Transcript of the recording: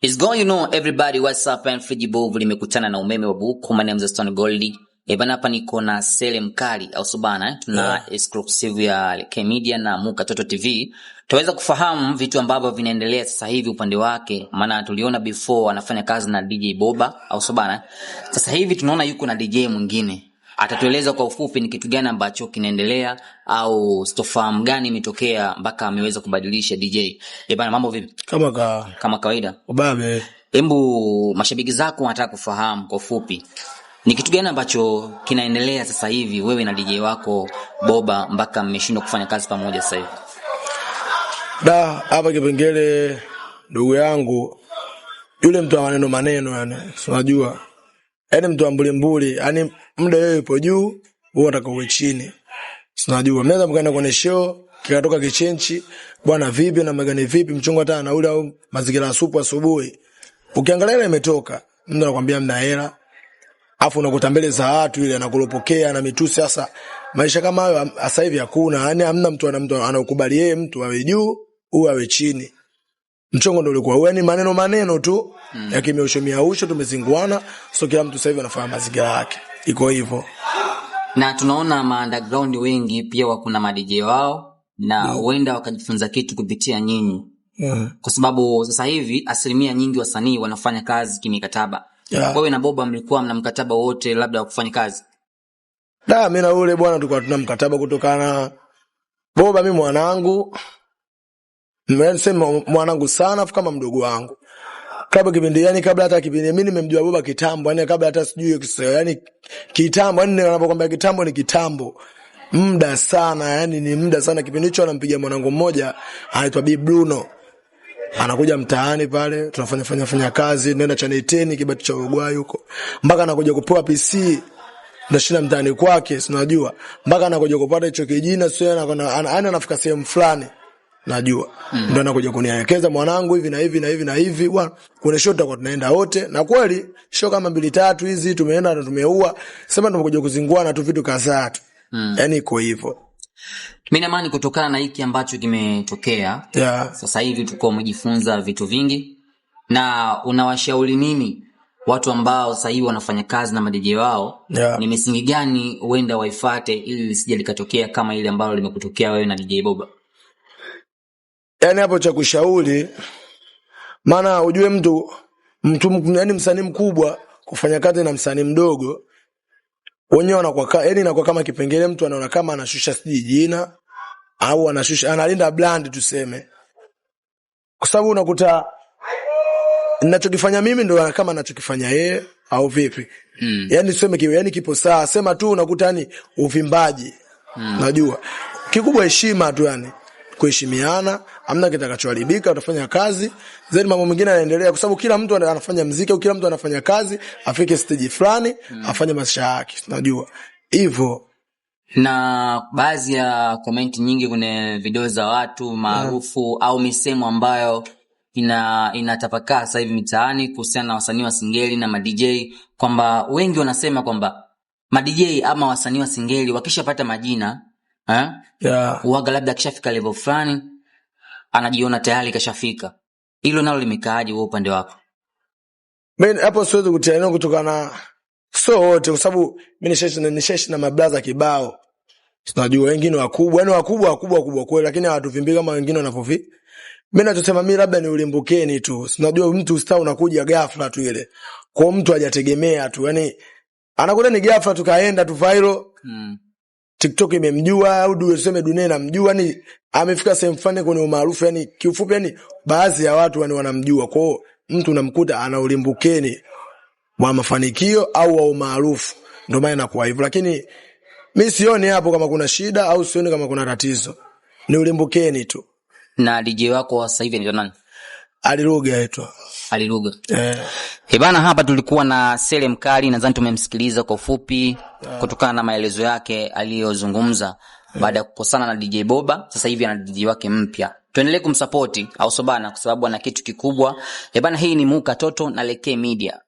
It's going, everybody, what's up, and Frijibovu limekutana na umeme wa buku. My name is Stone Goldie. Bana hapa niko na Sele Mkali au Subana, tuna exclusive ya K Media na Muka Toto TV. Tuweza kufahamu vitu ambavyo vinaendelea sasa hivi upande wake, maana tuliona before anafanya kazi na DJ Boba au Subana. Sasa hivi tunaona yuko na DJ mwingine. Atatueleza kwa ufupi ni kitu gani ambacho kinaendelea au stofahamu gani imetokea mpaka ameweza kubadilisha DJ. Bana, mambo vipi? Kama kawaida. Ubabe. Embu mashabiki zako wanataka kufahamu kwa ufupi ni kitu gani ambacho kinaendelea sasa hivi wewe na DJ wako Boba mpaka mmeshindwa kufanya kazi pamoja sasa hivi? Hapa kipengele ndugu yangu yule mtu wa maneno yani, unajua. Yaani mtu wa mbuli, yani muda yeye yupo juu, wewe unataka uwe chini. Unajua, mnaweza mkaenda kwenye show, kikatoka kichenchi, bwana vipi na magani vipi, mchongo hata na ule au mazingira ya supu asubuhi. Ukiangalia ile imetoka, mtu anakuambia mna hela. Afu unakuta mbele za watu ile anakulopokea na mitusi. Sasa maisha kama hayo sasa hivi hakuna, yani hamna mtu anakubali yeye mtu awe juu au awe chini. Mchongo ndio ulikuwa yani maneno tu ya kimeushomia usho, tumezinguana, so kila mtu sasa hivi anafanya mazingira yake. Iko hivyo. Na tunaona underground wengi pia wako na DJ wao na huenda wakajifunza kitu kupitia nyinyi. Kwa sababu sasa hivi asilimia nyingi wasanii wanafanya kazi kimikataba. Wewe na Boba mlikuwa mna mkataba wote labda wa kufanya kazi? Mimi na ule bwana tulikuwa tuna mkataba kutokana Boba mimi mwanangu. Nimesema mwanangu sana kama mdogo wangu. Kabla kipindi yani kabla hata kipindi mimi nimemjua Boba kitambo, yani kabla hata sijui kisio, yani kitambo, yani anapokuambia kitambo ni kitambo. Muda sana, yani ni muda sana. Kipindi hicho anampigia mwanangu mmoja anaitwa Bi Bruno. Anakuja mtaani pale, tunafanya kazi, nenda Channel 10 Kibati cha Ugwai huko. Mpaka anakuja kupewa PC. Ndashina mtaani kwake, unajua. Mpaka anakuja kupata hicho kijina, sio anafika sehemu fulani. Najua. Ndio anakuja kunielekeza mwanangu hivi na hivi. Bwana, kuna show tutakuwa tunaenda wote. Na kweli show kama 2-3 hizi tumeenda na tumeua. Sema tumekuja kuzinguana tu vitu kadhaa tu. Yaani iko hivyo. Mimi naamini kutokana na hiki ambacho kimetokea, sasa hivi tuko umejifunza vitu vingi. Na unawashauri nini watu ambao sasa hivi wanafanya kazi na madj wao? Ni misingi gani huenda waifuate ili lisije likatokea kama ile ambalo limekutokea wewe na DJ Boba? Yaani hapo cha kushauri, maana ujue mtu yani msanii mkubwa kufanya kazi na msanii mdogo, wenyewe wanakuwa yani inakuwa kama kipengele, mtu anaona kama anashusha jina au analinda brand tuseme. Kwa sababu unakuta ninachokifanya mimi ndio kama anachokifanya yeye au vipi? Yaani tuseme yani kipo sawa, sema tu unakuta yani uvimbaji. Najua kikubwa heshima tu, yani kuheshimiana, hamna kitakachoharibika, utafanya kazi, zaidi mambo mengine yanaendelea, kwa sababu kila mtu anafanya muziki au kila mtu anafanya kazi, afike stage fulani, afanye maisha yake, unajua. Hivyo. Na baadhi ya comment nyingi kwenye video za watu maarufu au misemo ambayo inatapakaa sasa hivi mitaani kuhusiana na wasanii wa singeli na ma DJ, kwamba wengi wanasema kwamba ma DJ ama wasanii wa singeli wakishapata majina uaga labda akishafika level fulani anajiona tayari kashafika. Hilo nalo limekaaje wewe upande wako? Mimi hapo siwezi kutiana kutokana so wote, kwa sababu mimi nisheshi na mabraza kibao. Tunajua wengine wakubwa, yani wakubwa kweli, lakini hawatuvimbi kama wengine wanavyovi. Mimi nachosema mimi labda ni ulimbukeni tu. Unajua mtu star unakuja ghafla tu ile. Kwa mtu hajategemea tu, yani anakuja ni ghafla tukaenda tu viral. TikTok imemjua au tuseme dunia inamjua, ni amefika sehemu fulani kwenye umaarufu, yani kiufupi yani baadhi ya watu wanamjua. Kwa hiyo mtu unamkuta ana ulimbukeni wa mafanikio au wa umaarufu, ndio maana inakuwa hivyo. Lakini mimi sioni hapo kama kuna shida au sioni kama kuna tatizo, ni ulimbukeni tu. Na DJ wako sasa hivi ni nani? Aliruga aitwa. Aliruga. Bana, hapa tulikuwa na Sele Mkali, nadhani tumemsikiliza kwa ufupi kutokana na maelezo yake aliyozungumza baada ya kukosana na DJ Boba. Sasa hivi ana DJ wake mpya. Tuendelee kumsupport au Sobana kwa sababu ana kitu kikubwa. Bana, hii ni Muka Toto na K Media.